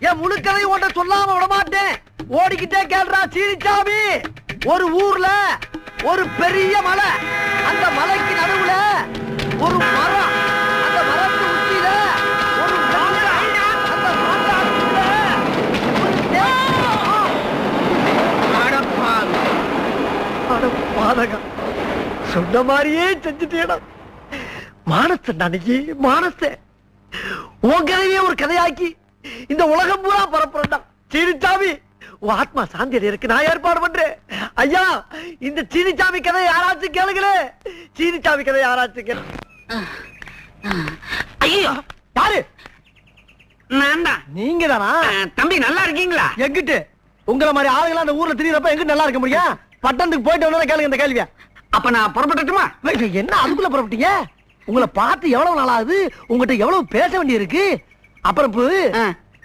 என் முழு கதையை ஓட்ட சொல்லாம விட மாட்டேன். ஓடிக்கிட்டே கேள்றா சீனிச்சாமி. ஒரு ஊர்ல ஒரு பெரிய மலை, அந்த மலைக்கு நடுவுல ஒரு மரம், அந்த மரத்து உச்சியில ஒரு மாங்காய், அந்த மாங்காய்க்குள்ள ஒரு பாதகம். சொன்ன மாதிரியே செஞ்சுட்டேடா. மானத்தை அன்னைக்கு மானத்தை உன் கதையே ஒரு கதையாக்கி இந்த உலகம் பூரா பரப்புறா. சீனிச்சாமி, உன் ஆத்மா சாந்தி இருக்கு, நான் ஏற்பாடு பண்றேன். ஐயா, இந்த சீனிச்சாமி கதை யாராச்சும் கேளுங்களே. சீனிச்சாமி கதை யாராச்சும் கேளு. ஐயோ, யாரு? நான் தான். நீங்க தானா? தம்பி நல்லா இருக்கீங்களா? எங்கிட்டு உங்கள மாதிரி ஆளுங்களா அந்த ஊர்ல திரியறப்ப எங்கிட்டு நல்லா இருக்க முடியும்? பட்டணத்துக்கு போயிட்டு வந்தா கேளுங்க இந்த கேள்வியா. அப்ப நான் புறப்பட்டுமா? என்ன அதுக்குள்ள புறப்பட்டீங்க? உங்களை பார்த்து எவ்வளவு நாளாகுது, உங்ககிட்ட எவ்வளவு பேச வேண்டி இருக்கு. அப்புறம்